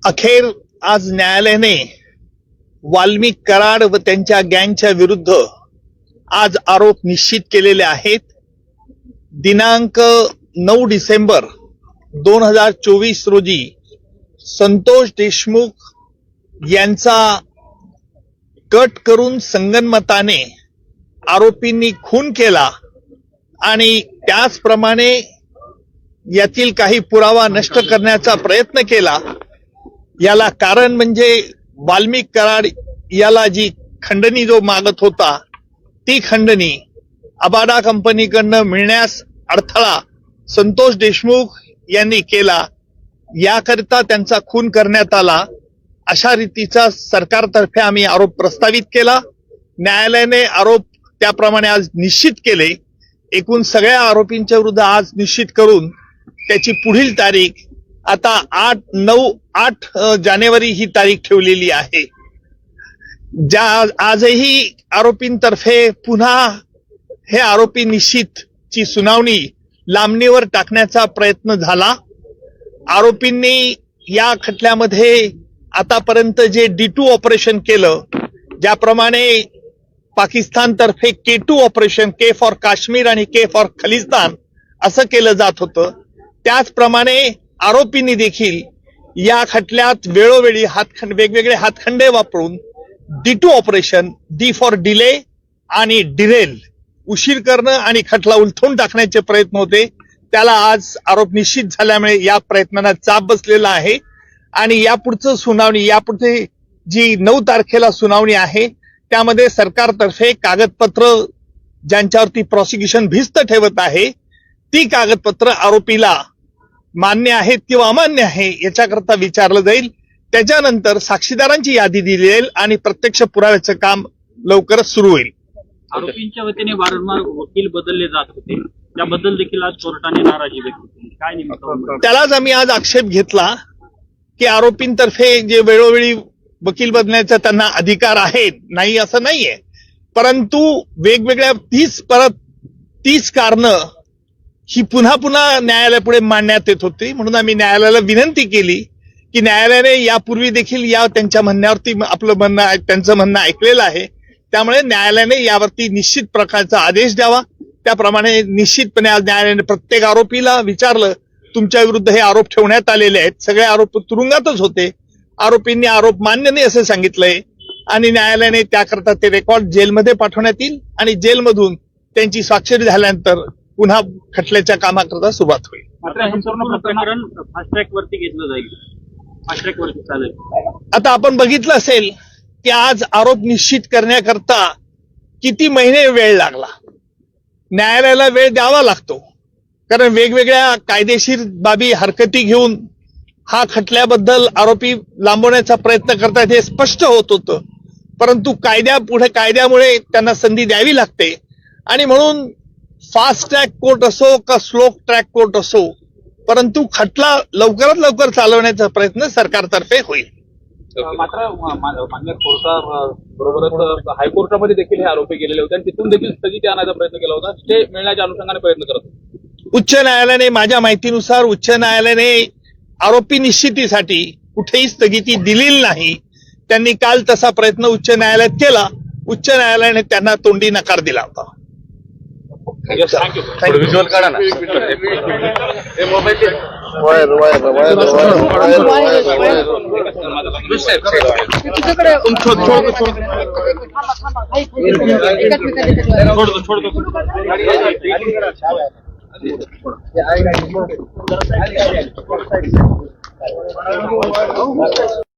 अखेर आज न्यायालयाने वाल्मिक कराड व त्यांच्या गँगच्या विरुद्ध आज आरोप निश्चित केलेले आहेत. दिनांक 9 डिसेंबर 2024 रोजी संतोष देशमुख यांचा कट करून संगनमताने आरोपींनी खून केला आणि त्याचप्रमाणे यातील काही पुरावा नष्ट करण्याचा प्रयत्न केला. याला कारण म्हणजे वाल्मिक कराड याला जी खंडणी जो मागत होता ती खंडणी अबाडा कंपनीकडनं मिळण्यास अडथळा संतोष देशमुख यांनी केला. याकरिता त्यांचा खून करण्यात आला अशा रीतीचा सरकारतर्फे आम्ही आरोप प्रस्तावित केला. न्यायालयाने आरोप त्याप्रमाणे आज निश्चित केले. एकूण सगळ्या आरोपींच्या विरुद्ध आज निश्चित करून त्याची पुढील तारीख आता 8 जानेवारी ही तारीख ठेवलेली आहे. आजही आरोपींतर्फे पुन्हा हे आरोपी निश्चितची सुनावणी लांबणीवर टाकण्याचा प्रयत्न झाला. आरोपींनी या खटल्यामध्ये आतापर्यंत जे D2 ऑपरेशन केलं, ज्याप्रमाणे पाकिस्तानतर्फे K2 operation, K for Kashmir आणि K फॉर खलिस्तान असं केलं जात होतं, त्याचप्रमाणे आरोपींनी देखील या खटल्यात वेळोवेळी वेगवेगळे हातखंडे वापरून D2 operation, D for delay आणि डिरेल, उशीर करणं आणि खटला उलथून टाकण्याचे प्रयत्न होते. त्याला आज आरोप निश्चित झाल्यामुळे या प्रयत्नांना चाप बसलेला आहे आणि यापुढचं सुनावणी, यापुढे जी 9 तारखेला सुनावणी आहे त्यामध्ये सरकारतर्फे कागदपत्र ज्यांच्यावरती प्रॉसिक्युशन भिस्त ठेवत आहे ती कागदपत्र आरोपीला मान्य आहेत किंवा अमान्य आहे याच्याकरता विचारलं जाईल. त्याच्यानंतर साक्षीदारांची यादी दिली जाईल आणि प्रत्यक्ष पुराव्याचं काम लवकरच सुरू होईल. आरोपींच्या वतीने वारंवार वकील बदलले जात होते, त्याबद्दल देखील आज कोर्टाने नाराजी व्यक्त केली. काय नेमकं त्यालाच आम्ही आज आक्षेप घेतला की आरोपींतर्फे जे वेळोवेळी वकील बदलण्याचा त्यांना अधिकार आहे, नाही असं नाहीये, परंतु वेगवेगळ्या 30 कारणं ही पुन्हा पुन्हा न्यायालयापुढे मांडण्यात येत होती. म्हणून आम्ही न्यायालयाला विनंती केली की न्यायालयाने यापूर्वी देखील या त्यांच्या म्हणण्यावरती त्यांचं म्हणणं ऐकलेलं आहे, त्यामुळे न्यायालयाने यावरती निश्चित प्रकारचा आदेश द्यावा. त्याप्रमाणे निश्चितपणे आज न्यायालयाने प्रत्येक आरोपीला विचारलं, तुमच्या विरुद्ध हे आरोप ठेवण्यात आलेले आहेत, सगळे आरोप तुरुंगातच होते, आरोपींनी आरोप मान्य नाही असं सांगितलंय आणि न्यायालयाने त्याकरता ते रेकॉर्ड जेलमध्ये पाठवण्यात येईल आणि जेलमधून त्यांची स्वाक्षरी झाल्यानंतर पुन्हा खटल्याच्या कामाकरता सुरुवात होईल. मात्र हे संपूर्ण प्रकरण फास्ट ट्रॅक वरती घेतलं जाईल, फास्ट ट्रॅक वरती चालेल. आता आपण बघितलं असेल की आज आरोप निश्चित करण्याकरता किती महिने वेळ लागला. न्यायालयाला वेळ द्यावा लागतो कारण वेगवेगळ्या कायदेशीर बाबी हरकती घेऊन हा खटल्याबद्दल आरोपी लांबवण्याचा प्रयत्न करतात हे स्पष्ट होत होतं, परंतु कायद्यामुळे त्यांना संधी द्यावी लागते आणि म्हणून फास्ट ट्रॅक कोर्ट असो का स्लो ट्रॅक कोर्ट असो, परंतु खटला लवकरात लवकर चालवण्याचा प्रयत्न सरकारतर्फे होईल. मात्र मान्य कोर्टाबरोबरच हायकोर्टामध्ये देखील हे आरोपी गेलेले होते आणि तिथून देखील स्थगिती आणायचा प्रयत्न केला होता, ते मिळण्याच्या अनुषंगाने प्रयत्न करत होते. उच्च न्यायालयाने, माझ्या माहितीनुसार उच्च न्यायालयाने आरोपी निश्चितीसाठी कुठेही स्थगिती दिलेली नाही. त्यांनी काल तसा प्रयत्न उच्च न्यायालयात केला, उच्च न्यायालयाने त्यांना तोंडी नकार दिला होता. व्हिज्युअल काढा ना. छोड़ दो